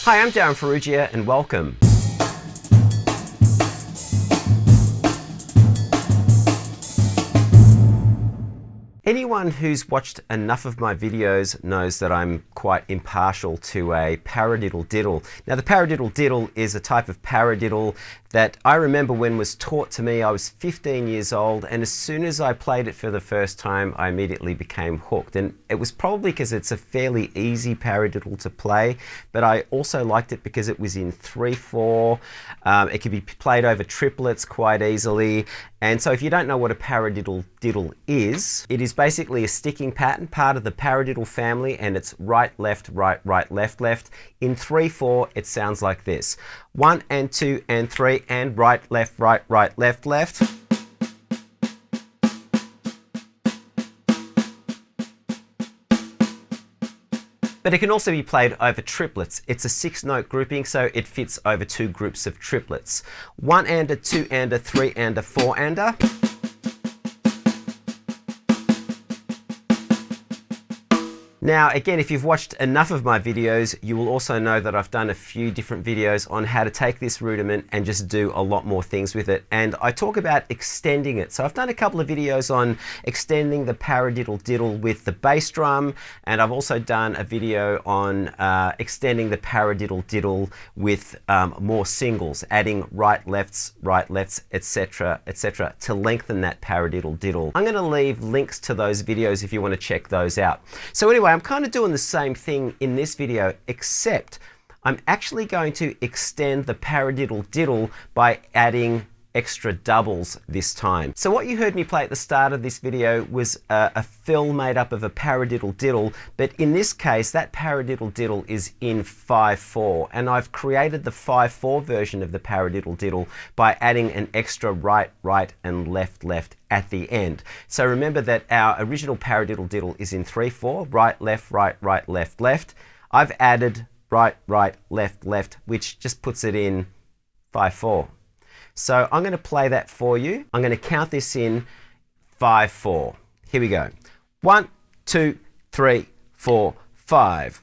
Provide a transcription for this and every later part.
Hi, I'm Darryn Farrugia and welcome. Anyone who's watched enough of my videos knows that I'm quite impartial to a Paradiddle-Diddle. Now the Paradiddle-Diddle is a type of paradiddle that I remember when was taught to me. I was 15 years old, and as soon as I played it for the first time, I immediately became hooked. And it was probably because it's a fairly easy paradiddle to play, but I also liked it because it was in 3/4. It could be played over triplets quite easily. And so if you don't know what a Paradiddle-Diddle is, it is basically a sticking pattern, part of the paradiddle family, and it's right, left, right, right, left, left. In 3/4, it sounds like this. 1 and 2 and 3 and right, left, right, right, left, left. But it can also be played over triplets. It's a 6-note grouping, so it fits over 2 groups of triplets. 1-ander, 2-ander, 3-ander, 4-ander. Now, again, if you've watched enough of my videos, you will also know that I've done a few different videos on how to take this rudiment and just do a lot more things with it. And I talk about extending it. So I've done a couple of videos on extending the Paradiddle-Diddle with the bass drum, and I've also done a video on extending the Paradiddle-Diddle with more singles, adding right lefts, etc., etc., to lengthen that Paradiddle-Diddle. I'm going to leave links to those videos if you want to check those out. So anyway, I'm kind of doing the same thing in this video, except I'm actually going to extend the Paradiddle-Diddle by adding extra doubles this time. So what you heard me play at the start of this video was a fill made up of a Paradiddle-Diddle, but in this case that Paradiddle-Diddle is in 5/4, and I've created the 5/4 version of the Paradiddle-Diddle by adding an extra right, right and left, left at the end. So remember that our original Paradiddle-Diddle is in 3/4, right, left, right, right, left, left. I've added right, right, left, left, which just puts it in 5/4. So I'm going to play that for you. I'm going to count this in 5/4. Here we go. 1, 2, 3, 4, 5.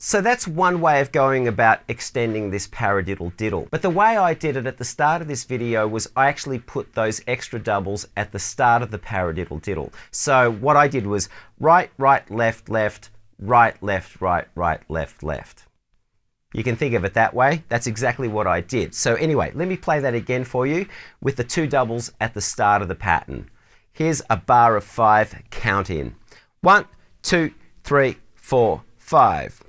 So that's one way of going about extending this Paradiddle-Diddle. But the way I did it at the start of this video was I actually put those extra doubles at the start of the Paradiddle-Diddle. So what I did was right, right, left, left, right, left, right, right, left, left. You can think of it that way. That's exactly what I did. So anyway, let me play that again for you with the 2 doubles at the start of the pattern. Here's a bar of 5 count in. 1, 2, 3, 4, 5.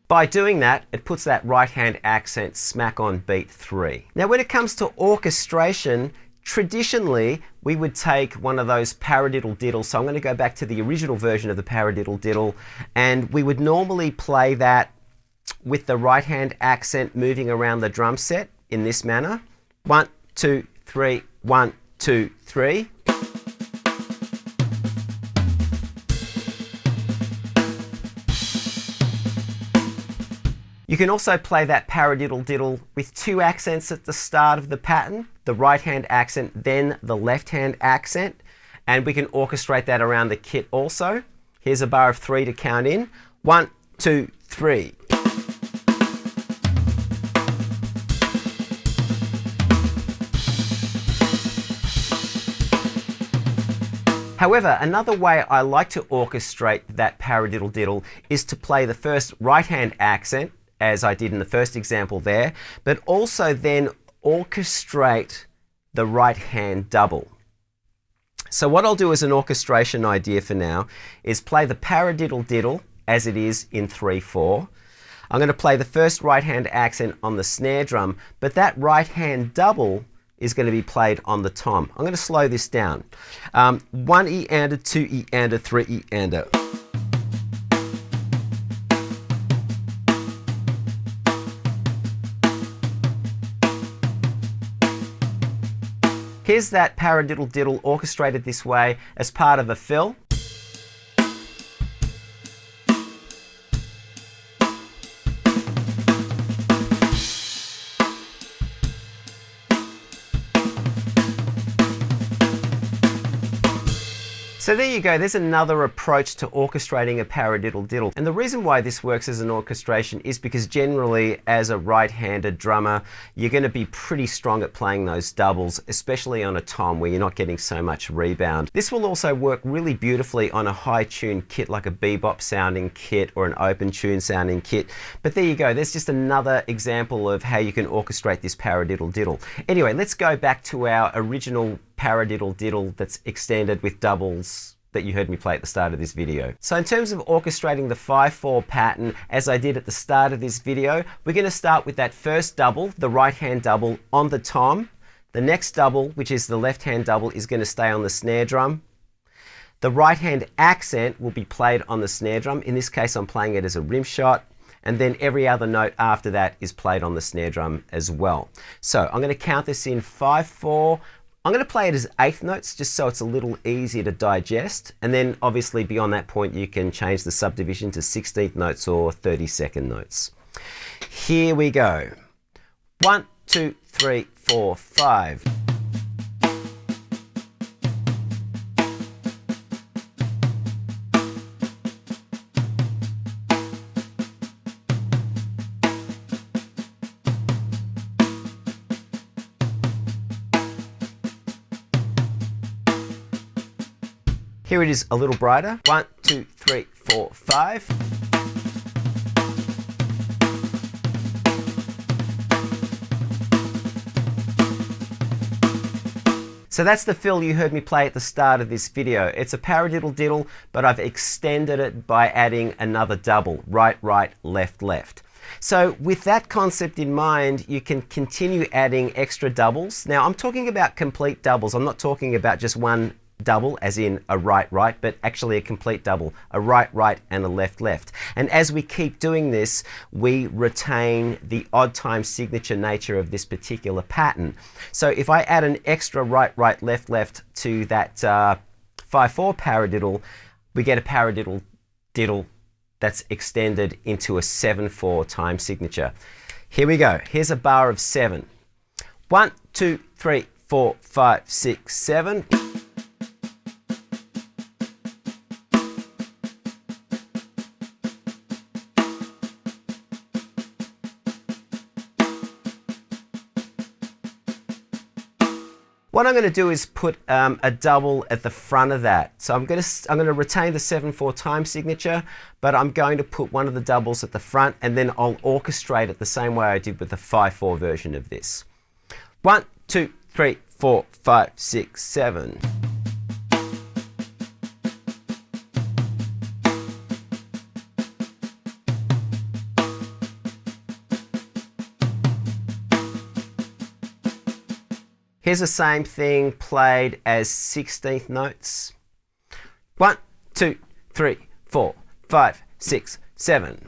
By doing that, it puts that right hand accent smack on beat 3. Now when it comes to orchestration, traditionally we would take one of those Paradiddle-Diddles, so I'm going to go back to the original version of the Paradiddle-Diddle, and we would normally play that with the right hand accent moving around the drum set in this manner. 1, 2, 3, 1, 2, 3. You can also play that Paradiddle-Diddle with 2 accents at the start of the pattern, the right hand accent, then the left hand accent, and we can orchestrate that around the kit also. Here's a bar of 3 to count in. 1, 2, 3. However, another way I like to orchestrate that Paradiddle-Diddle is to play the first right hand accent, as I did in the first example there, but also then orchestrate the right hand double. So what I'll do as an orchestration idea for now is play the Paradiddle-Diddle as it is in 3/4. I'm going to play the first right hand accent on the snare drum, but that right hand double is going to be played on the tom. I'm going to slow this down. 1 E-ander, 2 E-ander, 3 E-ander. Here's that Paradiddle-Diddle orchestrated this way as part of a fill. So there you go, there's another approach to orchestrating a Paradiddle-Diddle. And the reason why this works as an orchestration is because generally as a right-handed drummer, you're going to be pretty strong at playing those doubles, especially on a tom where you're not getting so much rebound. This will also work really beautifully on a high-tuned kit like a bebop sounding kit or an open tune sounding kit. But there you go, there's just another example of how you can orchestrate this Paradiddle-Diddle. Anyway, let's go back to our original Paradiddle-Diddle that's extended with doubles that you heard me play at the start of this video. So in terms of orchestrating the 5/4 pattern, as I did at the start of this video, we're going to start with that first double, the right hand double on the tom. The next double, which is the left hand double, is going to stay on the snare drum. The right hand accent will be played on the snare drum. In this case, I'm playing it as a rim shot. And then every other note after that is played on the snare drum as well. So I'm going to count this in 5/4. I'm going to play it as eighth notes just so it's a little easier to digest. And then obviously beyond that point, you can change the subdivision to 16th notes or 32nd notes. Here we go. 1, 2, 3, 4, 5. Here it is a little brighter. 1, 2, 3, 4, 5. So that's the fill you heard me play at the start of this video. It's a Paradiddle-Diddle, but I've extended it by adding another double. Right, right, left, left. So with that concept in mind, you can continue adding extra doubles. Now I'm talking about complete doubles. I'm not talking about just one double as in a right right, but actually a complete double, a right right and a left left. And as we keep doing this, we retain the odd time signature nature of this particular pattern. So if I add an extra right right left left to that 5/4 paradiddle, we get a Paradiddle-Diddle that's extended into a 7/4 time signature. Here we go. Here's a bar of 7. 1, 2, 3, 4, 5, 6, 7. What I'm going to do is put a double at the front of that. So I'm going to retain the 7/4 time signature, but I'm going to put one of the doubles at the front, and then I'll orchestrate it the same way I did with the 5/4 version of this. 1, 2, 3, 4, 5, 6, 7. Here's the same thing played as 16th notes. 1, 2, 3, 4, 5, 6, 7.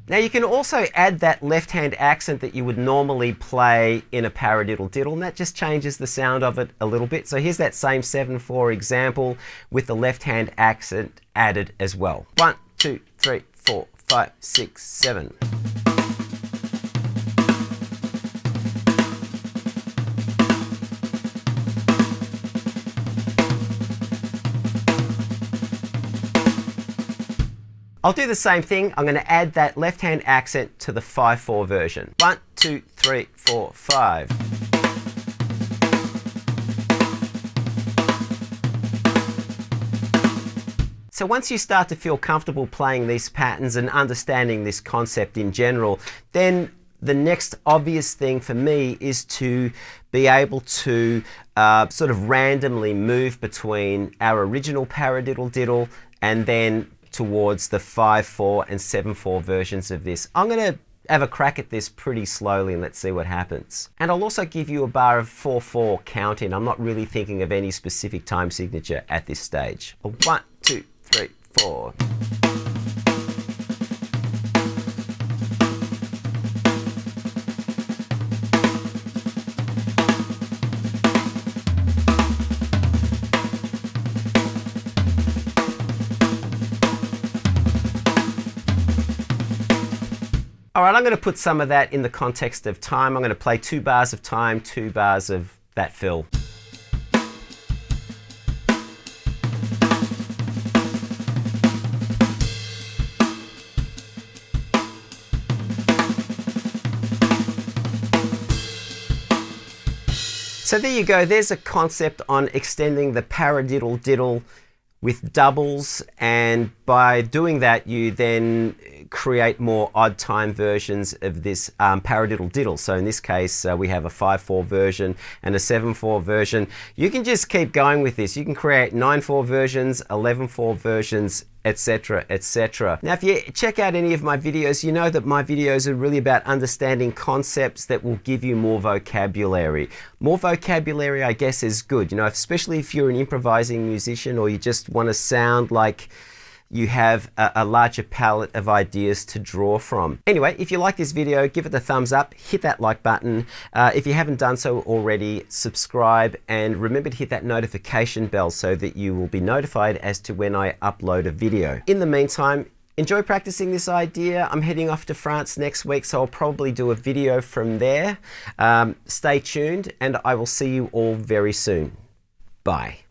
Now you can also add that left-hand accent that you would normally play in a Paradiddle-Diddle, and that just changes the sound of it a little bit. So here's that same 7/4 example with the left-hand accent added as well. 1, 2, 3, 4, 5, 6, 7. I'll do the same thing. I'm going to add that left-hand accent to the 5/4 version. 1, 2, 3, 4, 5. So once you start to feel comfortable playing these patterns and understanding this concept in general, then the next obvious thing for me is to be able to sort of randomly move between our original Paradiddle-Diddle and then towards the 5/4 and 7/4 versions of this. I'm going to have a crack at this pretty slowly and let's see what happens. And I'll also give you a bar of 4/4 counting. I'm not really thinking of any specific time signature at this stage. 1, 2, 3, 4. All right, I'm going to put some of that in the context of time. I'm going to play 2 bars of time, 2 bars of that fill. So there you go. There's a concept on extending the paradiddle-diddle with doubles, and by doing that you then create more odd time versions of this paradiddle-diddle. So in this case we have a 5/4 version and a 7/4 version. You can just keep going with this. You can create 9/4 versions, 11/4 versions, etc, etc. Now if you check out any of my videos, you know that my videos are really about understanding concepts that will give you more vocabulary. More vocabulary, I guess, is good, you know, especially if you're an improvising musician or you just want to sound like you have a larger palette of ideas to draw from. Anyway, if you like this video, give it a thumbs up, hit that like button. If you haven't done so already, subscribe, and remember to hit that notification bell so that you will be notified as to when I upload a video. In the meantime, enjoy practicing this idea. I'm heading off to France next week, so I'll probably do a video from there. Stay tuned, and I will see you all very soon. Bye.